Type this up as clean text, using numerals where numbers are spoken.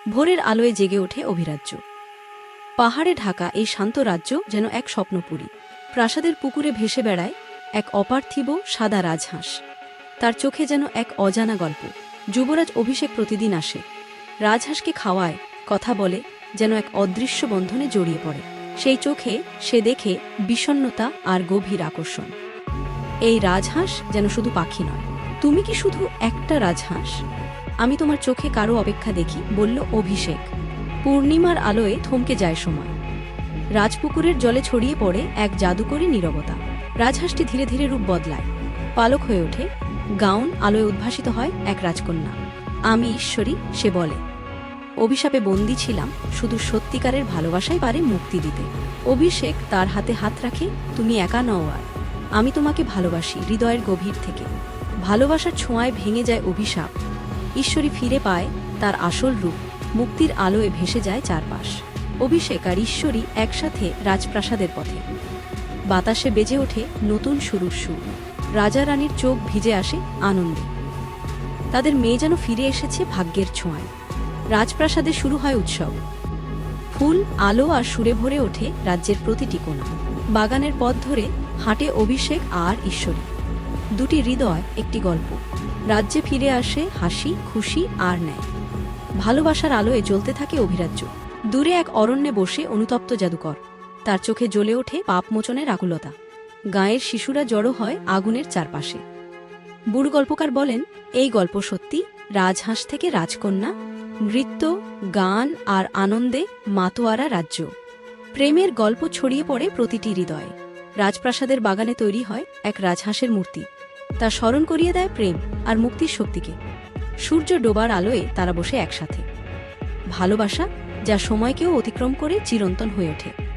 ভোরের আলোয় জেগে ওঠে অভিরাজ্য। পাহাড়ে ঢাকা এই শান্ত রাজ্য যেন এক স্বপ্নপুরী। প্রাসাদের পুকুরে ভেসে বেড়ায় এক অপার্থিব সাদা রাজহাঁস। তার চোখে যেন এক অজানা গল্প। যুবরাজ অভিষেক প্রতিদিন আসে, রাজহাঁসকে খাওয়ায়, কথা বলে, যেন এক অদৃশ্য বন্ধনে জড়িয়ে পড়ে। সেই চোখে সে দেখে বিষণ্ণতা আর গভীর আকর্ষণ। এই রাজহাঁস যেন শুধু পাখি নয়। তুমি কি শুধু একটা রাজহাঁস? আমি তোমার চোখে কারো অপেক্ষা দেখি, বলল অভিষেক। পূর্ণিমার আলোয় থমকে যায় সময়। রাজপুকুরের জলে ছড়িয়ে পড়ে এক জাদুকরী নীরবতা। রাজহাঁসটি ধীরে ধীরে রূপ বদলায়, পালক হয়ে ওঠে, গাউন আলোয় উদ্ভাসিত হয় এক রাজকন্যা। আমি ঈশ্বরী, সে বলে। অভিশাপে বন্দী ছিলাম, শুধু সত্যিকারের ভালোবাসাই পারে মুক্তি দিতে। অভিষেক তার হাতে হাত রাখে। তুমি একা নও, আর আমি তোমাকে ভালোবাসি হৃদয়ের গভীর থেকে। ভালোবাসার ছোঁয়ায় ভেঙে যায় অভিশাপ। ঈশ্বরী ফিরে পায় তার আসল রূপ। মুক্তির আলোয় ভেসে যায় চারপাশ। অভিষেক আর ঈশ্বরী একসাথে রাজপ্রাসাদের পথে। বাতাসে বেজে ওঠে নতুন শুরুর সুর। রাজা রানীর চোখ ভিজে আসে আনন্দে। তাদের মেয়ে যেন ফিরে এসেছে ভাগ্যের ছোঁয়ায়। রাজপ্রাসাদে শুরু হয় উৎসব। ফুল, আলো আর সুরে ভরে ওঠে রাজ্যের প্রতিটি কোণা। বাগানের পথ ধরে হাঁটে অভিষেক আর ঈশ্বরী। দুটি হৃদয়, একটি গল্প। রাজ্যে ফিরে আসে হাসি, খুশি আর ন্যায়। ভালোবাসার আলোয় জ্বলতে থাকে অভিরাজ্য। দূরে এক অরণ্যে বসে অনুতপ্ত জাদুকর। তার চোখে জ্বলে ওঠে পাপমোচনের আকুলতা। গাঁয়ের শিশুরা জড়ো হয় আগুনের চারপাশে। বুড়ো গল্পকার বলেন, এই গল্প সত্যি। রাজহাঁস থেকে রাজকন্যা, নৃত্য, গান আর আনন্দে মাতোয়ারা রাজ্য। প্রেমের গল্প ছড়িয়ে পড়ে প্রতিটি হৃদয়ে। রাজপ্রাসাদের বাগানে তৈরি হয় এক রাজহাঁসের মূর্তি। তা স্মরণ করিয়ে দেয় প্রেম আর মুক্তির শক্তিকে। সূর্য ডোবার আলোয় তারা বসে একসাথে। ভালোবাসা যা সময়কেও অতিক্রম করে চিরন্তন হয়ে ওঠে।